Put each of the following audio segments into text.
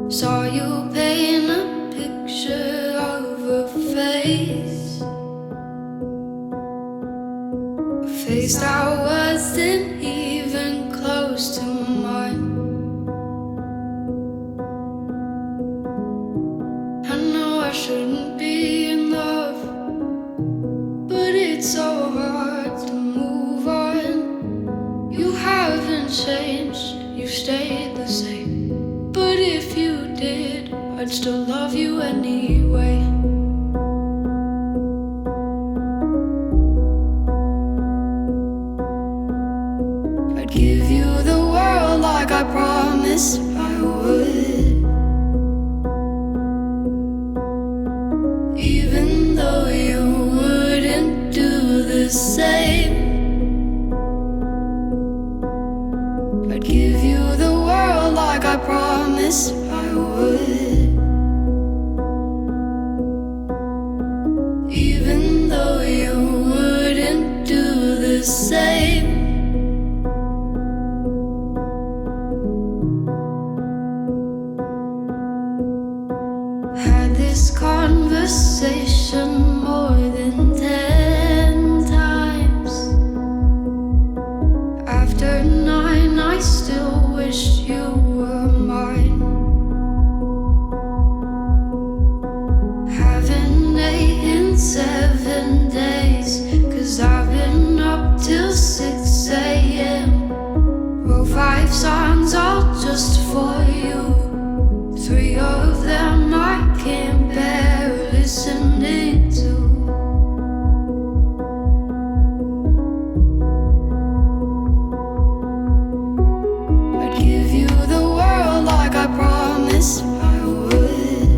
Saw you paint a picture of a face, a face that wasn't even close to mine. I know I shouldn't be in love, but it's so hard to move on. You haven't changed, you stayed the same. But if you did, I'd still love you anyway. I'd give you the world like I promised I would, even though you wouldn't do the same. I'd give you the world like I promised I would, even though you wouldn't do the same. Had this conversation more than 10 times. After 9, I still wish you were mine. Haven't ate in 7 days, 'cause I've been up till 6 a.m. Wrote 5 songs all just for you. 3 of them I can't bear listening to. I'd give you the world like I promised I would,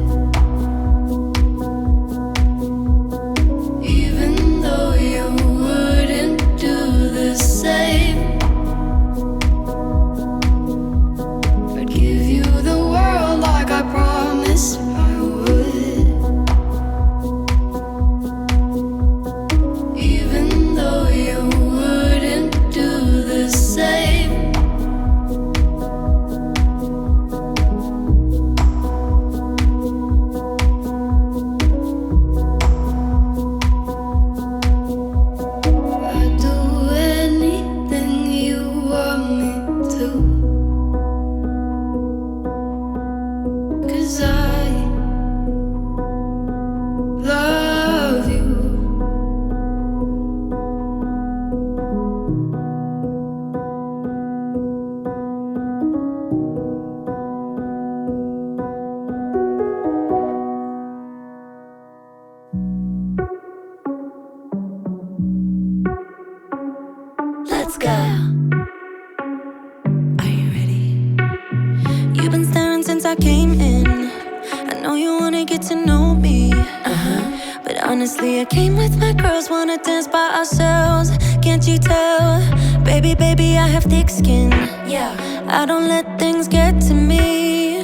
even though you wouldn't do the same. I'd give you the world like I promised I would, even though you wouldn't do the same. I'd do anything you want me to, 'cause I love you. Let's go. Are you ready? You've been staring since I came in. I know you wanna get to know me. But honestly, I came with my girls, wanna dance by ourselves. Can't you tell? Baby, baby, I have thick skin. Yeah, I don't let things get to me.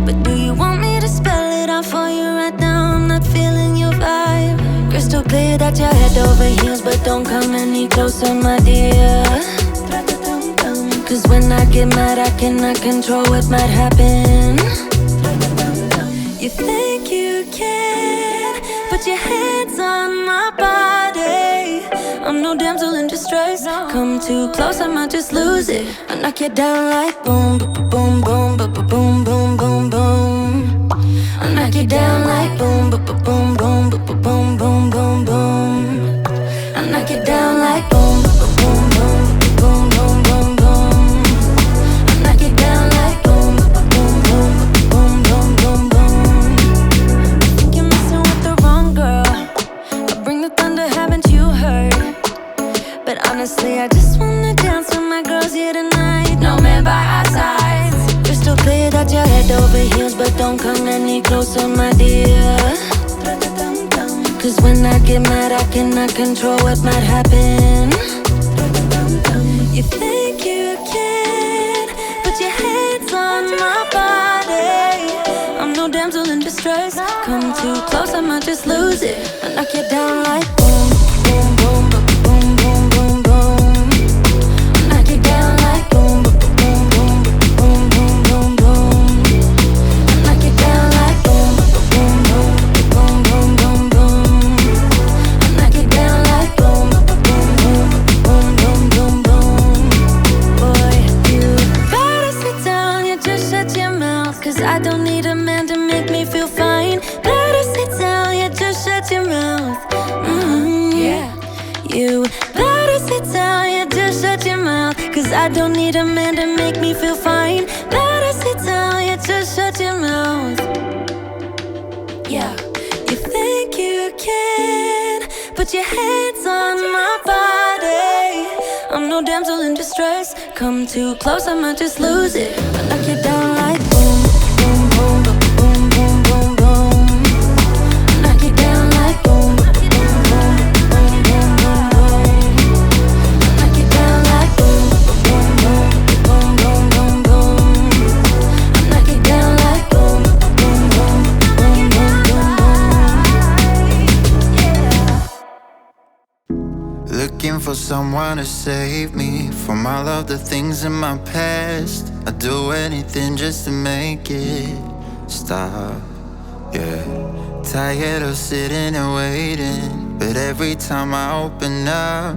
But do you want me to spell it out for you right now? I'm not feeling your vibe. Crystal clear that you're head over heels, but don't come any closer, my dear. 'Cause when I get mad, I cannot control what might happen. You think you can put your hands on my body. I'm no damsel in distress. Come too close, I might just lose it. I knock you down like boom, boom, boom, boom, boom, boom, boom, boom. I knock you down like boom, boom, boom, boom, boom, boom, boom, boom. I knock you down like boom, boom, boom, boom, boom, boom, boom, boom. I knock you down like boom, boom, boom, boom, boom, boom, boom. I think you're messing with the wrong girl. I bring the thunder, haven't you heard? But honestly, I just wanna dance with my girls here tonight. No man by our sides. Crystal clear that you're head over heels, but don't come any closer, my dear. 'Cause when I get mad, I cannot control what might happen. You think you can put your hands on my body. I'm no damsel in distress. Come too close, I might just lose it. I knock you down like boom, boom, boom, boom, boom, boom, boom. I knock you down like boom, boom, boom, boom, boom, boom, boom. 'cause I don't need a man to make me feel fine. Better sit down, yeah, just shut your mouth. Yeah. You better sit down, yeah, just shut your mouth. 'Cause I don't need a man to make me feel fine. Better sit down, yeah, just shut your mouth. Yeah. You think you can put your hands on my body. I'm no damsel in distress. Come too close, I might just lose it. I knock you down like boom, boom, boom, boom, boom, boom, boom. Knock you down like boom, boom, boom, boom, boom, boom, boom. Knock you down like boom, boom, boom, boom, boom, boom, boom. Knock you down like boom, boom, boom, boom, boom, boom, boom. Looking for someone to save me from all of the things in my past. I'd do anything just to make it stop, yeah. Tired of sitting and waiting, but every time I open up,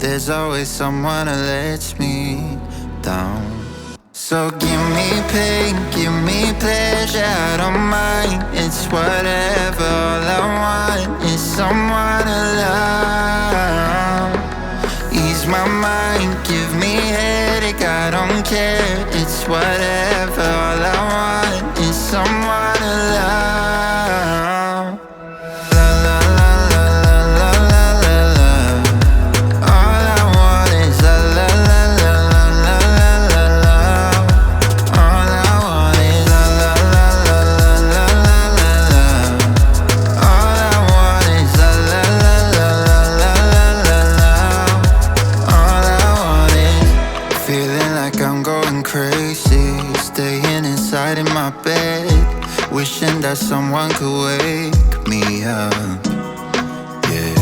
there's always someone who lets me down. So give me pain, give me pleasure, I don't mind. It's whatever, all I want is someone to love. Ease my mind, give me headache, I don't care. It's whatever, all I want is someone to love. La la la la la la la la. All I want is la la la la la la la la. All I want is la la la la la la la la. All I want is la la la la la la la la. All I want is feeling like I'm going crazy, staying inside in my bed, wishing that someone could wake me up. Yeah,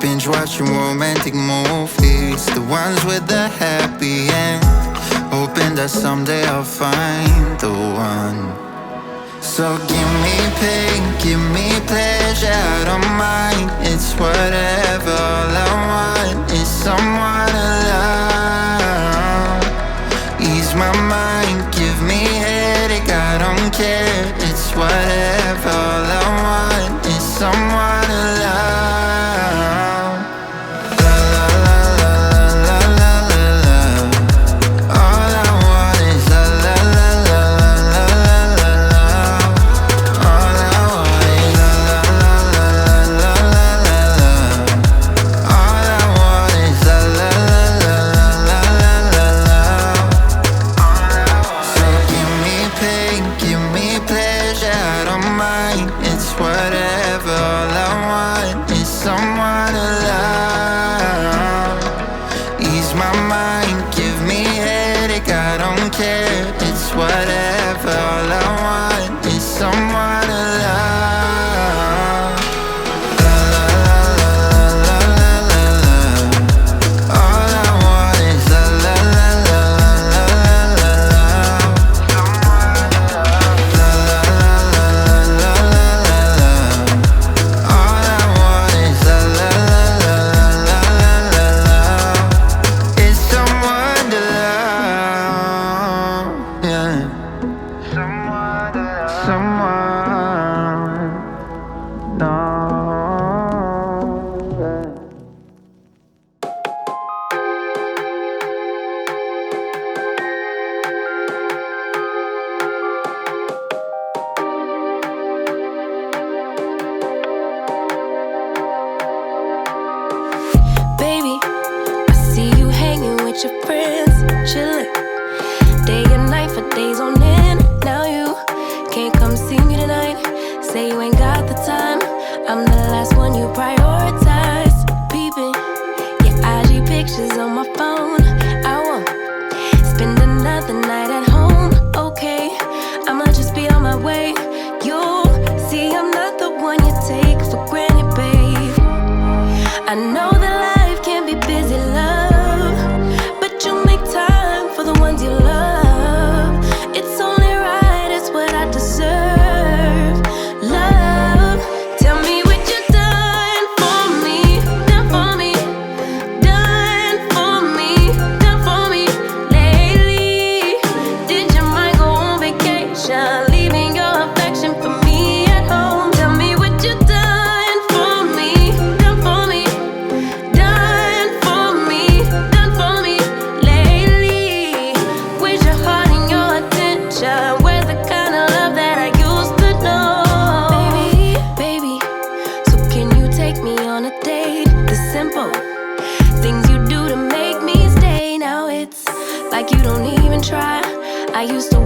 binge watching romantic movies, the ones with the happy end, hoping that someday I'll find the one. So give me pain, give me pleasure, I don't mind. It's whatever, all I want is someone to love. Ease my mind, give me headache, I don't care. It's whatever, all I want is someone to love. La la la la la la la la. All I want is la la la la la la la la. All I want is la la la la la la la la. All I want is la la la la la la la la. So give me pain, give me pleasure, I don't mind. It's whatever, all I want is someone to love. Ease my mind, give me headache, I don't care. It's whatever, all I want is someone to love. La la la la la la la. All I want is la la la la la la la la. La la la la la la la la. All I want is la la la la la la la la. It's someone to love, yeah. Someone to love. Someone, no, yeah. Baby, I see you hanging with your friends, chilling day and night for days on end. Now you can't come see me tonight. Say you ain't got the time. I'm the last one you prioritize. Peeping your IG pictures on my phone. I won't spend another night at home. Okay, I'ma just be on my way. You'll see I'm not the one you take for granted, babe. I know that life can be busy, love, but you make time for the ones you love. It's only right, it's what I deserve. Love, tell me what you done for me, done for me, done for me, done for me lately. Did your mind go on vacation?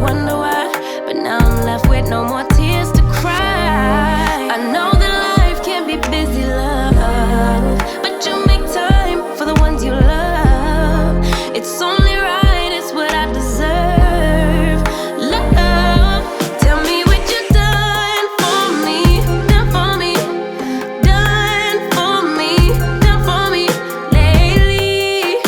wonder why, but now I'm left with no more tears to cry. I know that life can be busy, love, but you make time for the ones you love. It's only right, it's what I deserve. Love, tell me what you done for me, done for me, done for me, done for me lately.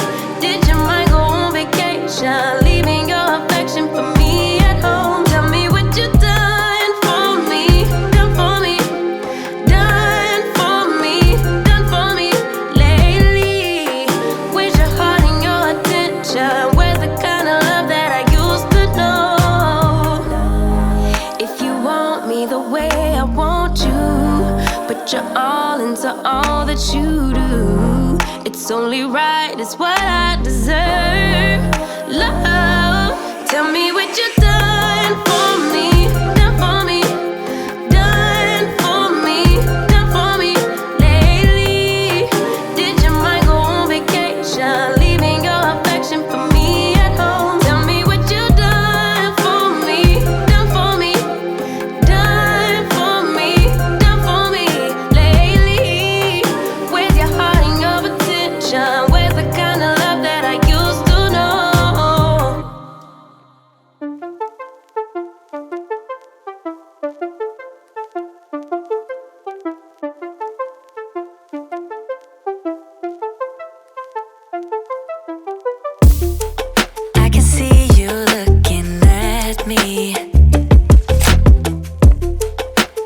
Did your mind go on vacation, leaving your affection for me at home? Tell me what you done for me, done for me, done for me, done for me lately. Where's your heart and your attention? Where's the kind of love that I used to know? If you want me the way I want you, put your all into all that you do. It's only right, it's what I deserve. Love, tell me what you done for me, done for me, done for me, done for me lately. Did your mind go on vacation, leaving your affection for me at home? Tell me what you done for me, done for me, done for me, done for me lately. Where's your heart and your attention? Where's the kind of love that I used to know? I can see you looking at me.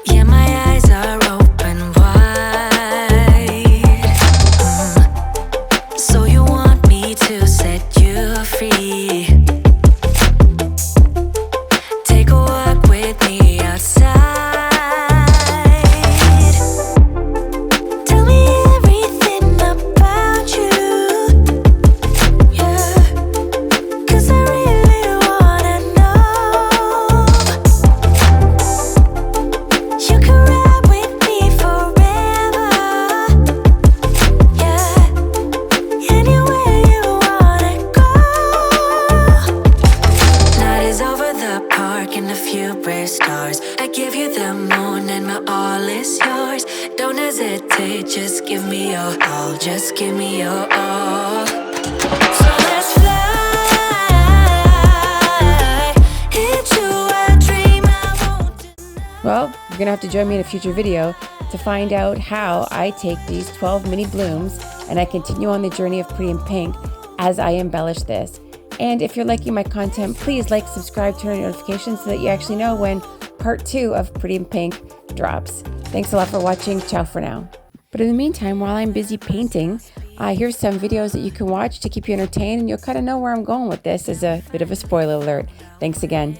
Yeah, my eyes are open wide. So you want me to set you free? Take a walk with me outside. Tell me everything about you. Yeah, 'cause I really wanna know. You can ride with me forever. Yeah, anywhere you wanna go. Night is over the park and a few bright stars. I give you the moon and my all is yours. Don't hesitate, just give me your all. Just give me your all. So let's fly into a dream I won't deny. Well, you're gonna have to join me in a future video to find out how I take these 12 mini blooms and I continue on the journey of Pretty in Pink as I embellish this. And if you're liking my content, please like, subscribe, turn on notifications so that you actually know when part 2 of Pretty in Pink drops. Thanks a lot for watching. Ciao for now. But in the meantime, while I'm busy painting, here's some videos that you can watch to keep you entertained, and you'll kind of know where I'm going with this as a bit of a spoiler alert. Thanks again.